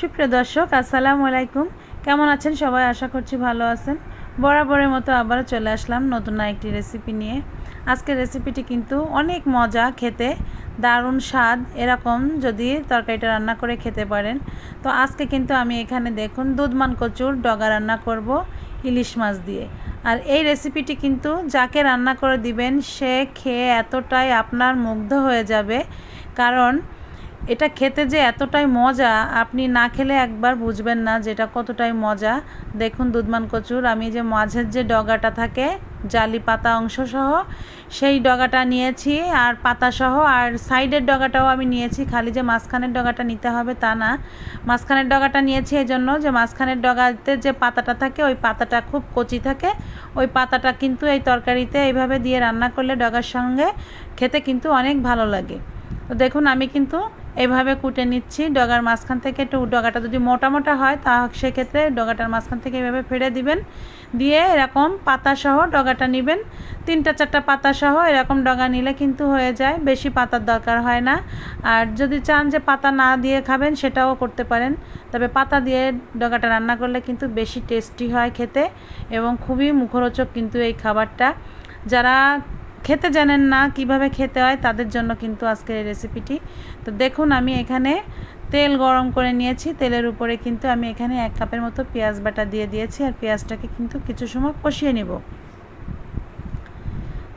সুপ্রিয় দর্শক আসসালামু আলাইকুম। কেমন আছেন সবাই? আশা করছি ভালো আছেন। বরাবরের মতো আবারও চলে আসলাম নতুন একটি রেসিপি নিয়ে। আজকের রেসিপিটি কিন্তু অনেক মজা খেতে, দারুণ স্বাদ। এরকম যদি তরকারিটা রান্না করে খেতে পারেন। তো আজকে কিন্তু আমি এখানে দেখুন দুধমান কচুর ডগা রান্না করব ইলিশ মাছ দিয়ে। আর এই রেসিপিটি কিন্তু যাকে রান্না করে দিবেন সে খেয়ে এতটাই আপনার মুগ্ধ হয়ে যাবে, কারণ এটা খেতে যে এতটাই মজা, আপনি না খেলে একবার বুঝবেন না যে এটা কতটাই মজা। দেখুন দুধমান কচুর আমি যে মাঝের যে ডগাটা থাকে জালি পাতা অংশ সহ সেই ডগাটা নিয়েছি, আর পাতা সহ, আর সাইডের ডগাটাও আমি নিয়েছি। খালি যে মাঝখানের ডগাটা নিতে হবে তা না, মাঝখানের ডগাটা নিয়েছি এই জন্য যে মাঝখানের ডগাতে যে পাতাটা থাকে ওই পাতাটা খুব কচি থাকে। ওই পাতাটা কিন্তু এই তরকারিতে এইভাবে দিয়ে রান্না করলে ডগার সঙ্গে খেতে কিন্তু অনেক ভালো লাগে। তো দেখুন আমি কিন্তু এইভাবে কুটে নিচ্ছি ডগার মাঝখান থেকে। একটু ডগাটা যদি মোটা মোটা হয় তা সেক্ষেত্রে ডগাটার মাঝখান থেকে এইভাবে ফেড়ে দিবেন, দিয়ে এরকম পাতাসহ ডগাটা নেবেন। 3-4টা পাতাসহ এরকম ডগা নিলে কিন্তু হয়ে যায়, বেশি পাতার দরকার হয় না। আর যদি চান যে পাতা না দিয়ে খাবেন সেটাও করতে পারেন, তবে পাতা দিয়ে ডগাটা রান্না করলে কিন্তু বেশি টেস্টি হয় খেতে এবং খুবই মুখরোচক কিন্তু এই খাবারটা। যারা খেতে জানেন না কিভাবে খেতে হয় তাদের জন্য কিন্তু আজকের এই রেসিপিটি। তো দেখুন আমি এখানে তেল গরম করে নিয়েছি, তেলের উপরে কিন্তু আমি এখানে 1 কাপের মতো পেঁয়াজ বাটা দিয়ে দিয়েছি, আর পেঁয়াজটাকে কিন্তু কিছু সময় কষিয়ে নেব।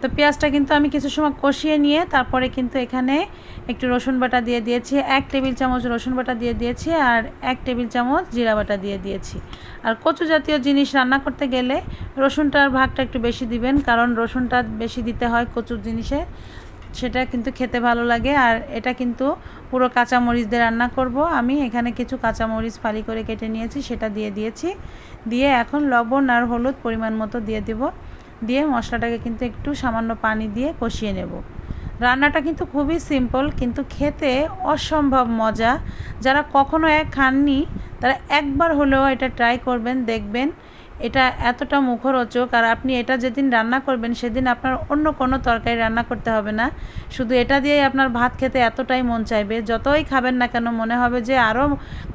তো পেঁয়াজটা কিন্তু আমি কিছু সময় কষিয়ে নিয়ে তারপরে কিন্তু এখানে একটু রসুন বাটা দিয়ে দিয়েছি, 1 টেবিল চামচ রসুন বাটা দিয়ে দিয়েছি, আর 1 টেবিল চামচ জিরা বাটা দিয়ে দিয়েছি। আর কচু জাতীয় জিনিস রান্না করতে গেলে রসুনটার ভাগটা একটু বেশি দিবেন, কারণ রসুনটা বেশি দিতে হয় কচুর জিনিসে, সেটা কিন্তু খেতে ভালো লাগে। আর এটা কিন্তু পুরো কাঁচামরিচ দিয়ে রান্না করব। আমি এখানে কিছু কাঁচামরিচ ফালি করে কেটে নিয়েছি, সেটা দিয়ে দিয়েছি। দিয়ে এখন লবণ আর হলুদ পরিমাণ মতো দিয়ে দেব, দিয়ে মশলাটাকে কিন্তু একটু সামান্য পানি দিয়ে কষিয়ে নেব। রান্নাটা কিন্তু খুবই সিম্পল, কিন্তু খেতে অসম্ভব মজা। যারা কখনো খাননি তারা একবার হলেও এটা ট্রাই করবেন, দেখবেন এটা এতটা মুখরোচক। আর আপনি এটা যেদিন রান্না করবেন সেদিন আপনার অন্য কোনো তরকারি রান্না করতে হবে না, শুধু এটা দিয়েই আপনার ভাত খেতে এতটাই মন চাইবে। যতই খাবেন না কেন মনে হবে যে আরও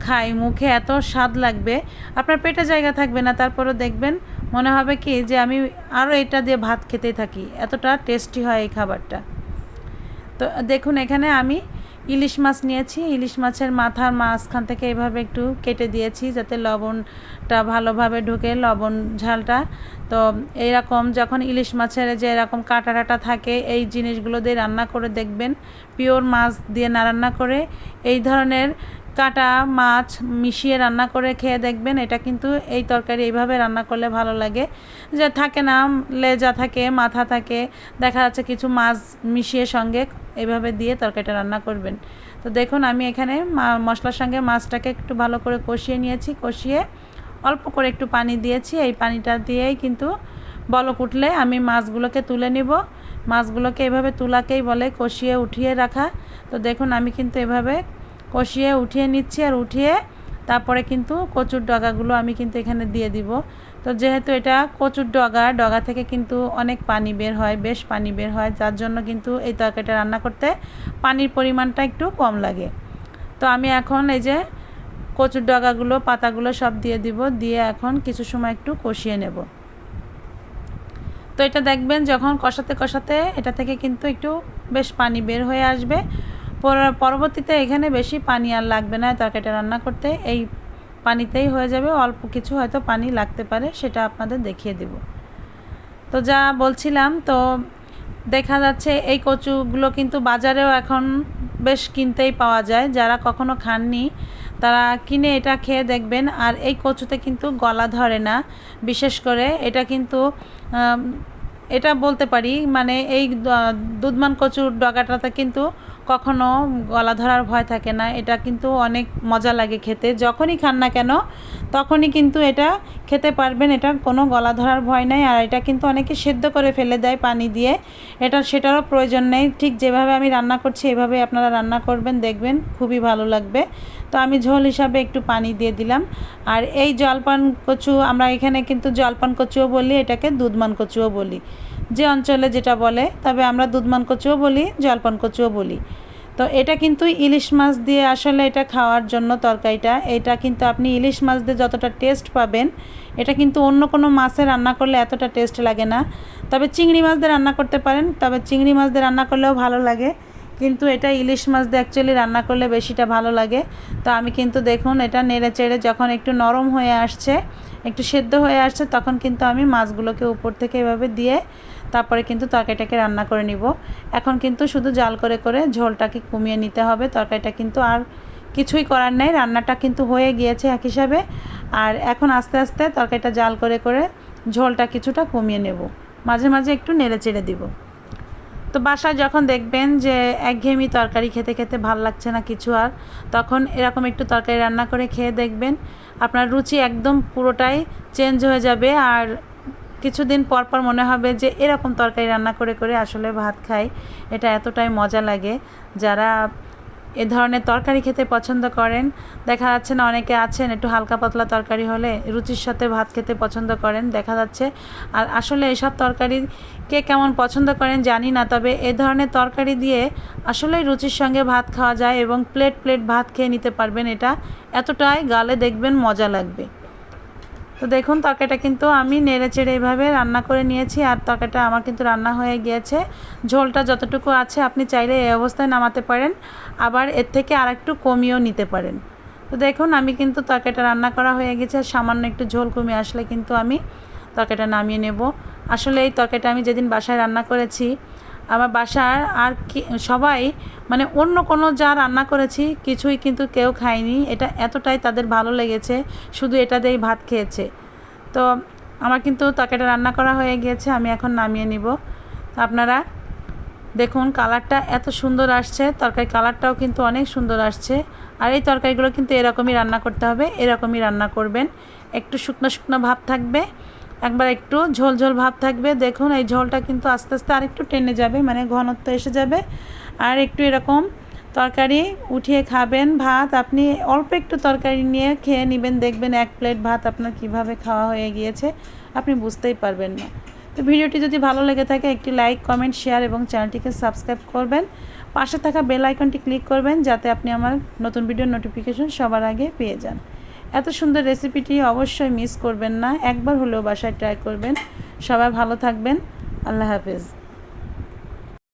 খাই, মুখে এত স্বাদ লাগবে, আপনার পেটে জায়গা থাকবে না, তারপরেও দেখবেন মনে হবে কি যে আমি আরও এটা দিয়ে ভাত খেতেই থাকি, এতটা টেস্টি হয় এই খাবারটা। তো দেখুন এখানে আমি ইলিশ মাছ নিয়েছি, ইলিশ মাছের মাথার মাঝখান থেকে এভাবে একটু কেটে দিয়েছি যাতে লবণটা ভালোভাবে ঢুকে, লবণ ঝালটা। তো এইরকম যখন ইলিশ মাছের যে এরকম কাটা কাটা থাকে এই জিনিসগুলো দিয়ে রান্না করে দেখবেন, পিওর মাছ দিয়ে না রান্না করে এই ধরনের কাটা মাছ মিশিয়ে রান্না করে খেয়ে দেখবেন, এটা কিন্তু এই তরকারি এইভাবে রান্না করলে ভালো লাগে। যে থাকে না লেজা থাকে, মাথা থাকে, দেখা যাচ্ছে কিছু মাছ মিশিয়ে সঙ্গে এইভাবে দিয়ে তরকারিটা রান্না করবেন। তো দেখুন আমি এখানে মশলার সঙ্গে মাছটাকে একটু ভালো করে কষিয়ে নিয়েছি, কষিয়ে অল্প করে একটু পানি দিয়েছি। এই পানিটা দিয়েই কিন্তু বলক উঠলে আমি মাছগুলোকে তুলে নিব। মাছগুলোকে এভাবে তুলাকেই বলে কষিয়ে উঠিয়ে রাখা। তো দেখুন আমি কিন্তু এভাবে কষিয়ে উঠিয়ে নিচ্ছি, আর উঠিয়ে তারপরে কিন্তু কচুর ডগাগুলো আমি কিন্তু এখানে দিয়ে দিব। তো যেহেতু এটা কচুর ডগা থেকে কিন্তু অনেক পানি বের হয়, বেশ পানি বের হয়, যার জন্য কিন্তু এই তরকারিটা রান্না করতে পানির পরিমাণটা একটু কম লাগে। তো আমি এখন এই যে কচুর ডগাগুলো পাতাগুলো সব দিয়ে দিব, দিয়ে এখন কিছু সময় একটু কষিয়ে নেব। তো এটা দেখবেন যখন কষাতে কষাতে এটা থেকে কিন্তু একটু বেশ পানি বের হয়ে আসবে। পরবর্তীতে এখানে বেশি পানি আর লাগবে না তরকারিটা রান্না করতে, এই পানিতেই হয়ে যাবে। অল্প কিছু হয়তো পানি লাগতে পারে, সেটা আপনাদের দেখিয়ে দেব। তো যা বলছিলাম, তো দেখা যাচ্ছে এই কচুগুলো কিন্তু বাজারেও এখন বেশ কিনতেই পাওয়া যায়। যারা কখনো খাননি তারা কিনে এটা খেয়ে দেখবেন। আর এই কচুতে কিন্তু গলা ধরে না, বিশেষ করে এটা কিন্তু এটা বলতে পারি, মানে এই দুধমান কচুর ডগাটাতে কিন্তু কখনো গলা ধরার ভয় থাকে না। এটা কিন্তু অনেক মজা লাগে খেতে, যখনই খান না কেন তখনই কিন্তু এটা খেতে পারবেন, এটা কোনো গলা ধরার ভয় নাই। আর এটা কিন্তু অনেকে সেদ্ধ করে ফেলে দেয় পানি দিয়ে, সেটারও প্রয়োজন নেই। ঠিক যেভাবে আমি রান্না করছি এভাবে আপনারা রান্না করবেন, দেখবেন খুবই ভালো লাগবে। তো আমি ঝোল হিসাবে একটু পানি দিয়ে দিলাম। আর এই জলপান কচু আমরা এখানে কিন্তু জলপান কচুও বলি, এটাকে দুধমান কচুও বলি, যে অঞ্চলে যেটা বলে, তবে আমরা দুধমান কচুও বলি, জলপান কচুও বলি। তো এটা কিন্তু ইলিশ মাছ দিয়ে আসলে এটা খাওয়ার জন্য তরকারিটা, এটা কিন্তু আপনি ইলিশ মাছ দিয়ে যতটা টেস্ট পাবেন এটা কিন্তু অন্য কোনো মাছে রান্না করলে এতটা টেস্ট লাগে না। তবে চিংড়ি মাছ দিয়ে রান্না করতে পারেন, তবে চিংড়ি মাছ দিয়ে রান্না করলেও ভালো লাগে, কিন্তু এটা ইলিশ মাছ দিয়ে অ্যাকচুয়ালি রান্না করলে বেশিটা ভালো লাগে। তো আমি কিন্তু দেখুন এটা নেড়ে চেড়ে যখন একটু নরম হয়ে আসছে, একটু সেদ্ধ হয়ে আসছে, তখন কিন্তু আমি মাছগুলোকে উপর থেকে এভাবে দিয়ে তারপরে কিন্তু তরকারিটাকে রান্না করে নিব। এখন কিন্তু শুধু জাল করে করে ঝোলটাকে কমিয়ে নিতে হবে, তরকারিটা কিন্তু আর কিছুই করার নেই, রান্নাটা কিন্তু হয়ে গিয়েছে এক হিসাবে। আর এখন আস্তে আস্তে তরকারিটা জাল করে করে ঝোলটা কিছুটা কমিয়ে নেব, মাঝে মাঝে একটু নেড়ে চেড়ে দিব। তো বাসায় যখন দেখবেন যে একঘেয়েমি তরকারি খেতে খেতে ভাল লাগছে না কিছু আর, তখন এরকম একটু তরকারি রান্না করে খেয়ে দেখবেন আপনার রুচি একদম পুরোটাই চেঞ্জ হয়ে যাবে। আর কিছুদিন পর পর মনে হবে যে এরকম তরকারি রান্না করে করে আসলে ভাত খাই, এটা এতটাই মজা লাগে। যারা এ ধরনের তরকারি খেতে পছন্দ করেন, দেখা যাচ্ছে না অনেকে আছেন একটু হালকা পাতলা তরকারি হলে রুচির সাথে ভাত খেতে পছন্দ করেন দেখা যাচ্ছে। আর আসলে এসব তরকারি কে কেমন পছন্দ করেন জানি না, তবে এ ধরনের তরকারি দিয়ে আসলেই রুচির সঙ্গে ভাত খাওয়া যায় এবং প্লেট প্লেট ভাত খেয়ে নিতে পারবেন, এটা এতটাই গালে দেখবেন মজা লাগবে। তো দেখুন তরকারিটা কিন্তু আমি নেড়ে চেড়ে এইভাবে রান্না করে নিয়েছি, আর তরকারিটা আমার কিন্তু রান্না হয়ে গিয়েছে। ঝোলটা যতটুকু আছে আপনি চাইলে এই অবস্থায় নামাতে পারেন, আবার এর থেকে আরেকটু কমিয়েও নিতে পারেন। তো দেখুন আমি কিন্তু তরকারিটা রান্না করা হয়ে গেছে, সামান্য একটু ঝোল কমে আসলে কিন্তু আমি তরকারিটা নামিয়ে নেব। আসলে এই তরকারিটা আমি যেদিন বাসায় রান্না করেছি, আমার বাসার আর কি সবাই মানে অন্য কোনো যা রান্না করেছি কিছুই কিন্তু কেউ খায়নি, এটা এতটাই তাদের ভালো লেগেছে, শুধু এটা দিয়েই ভাত খেয়েছে। তো আমার কিন্তু তরকারিটা রান্না করা হয়ে গিয়েছে, আমি এখন নামিয়ে নিব। আপনারা দেখুন কালারটা এত সুন্দর আসছে, তরকারি কালারটাও কিন্তু অনেক সুন্দর আসছে। আর এই তরকারিগুলো কিন্তু এরকমই রান্না করতে হবে, এরকমই রান্না করবেন, একটু শুকনো শুকনো ভাব থাকবে, একবার একটু ঝোল ঝোল ভাব থাকবে। দেখুন এই ঝোলটা কিন্তু আস্তে আস্তে আরেকটু টেনে যাবে, মানে ঘনত্ব এসে যাবে। আর একটু এরকম তরকারি উঠিয়ে খাবেন, ভাত আপনি অল্প একটু তরকারি নিয়ে খেয়ে নেবেন, দেখবেন এক প্লেট ভাত আপনার কিভাবে খাওয়া হয়ে গিয়েছে আপনি বুঝতেই পারবেন না। তো ভিডিওটি যদি ভালো লেগে থাকে একটি লাইক কমেন্ট শেয়ার এবং চ্যানেলটিকে সাবস্ক্রাইব করবেন, পাশে থাকা বেল আইকনটি ক্লিক করবেন যাতে আপনি আমার নতুন ভিডিওর নোটিফিকেশন সবার আগে পেয়ে যান। এত সুন্দর রেসিপিটি অবশ্যই মিস করবেন না, একবার হলেও বাসায় ট্রাই করবেন। সবাই ভালো থাকবেন, আল্লাহ হাফেজ।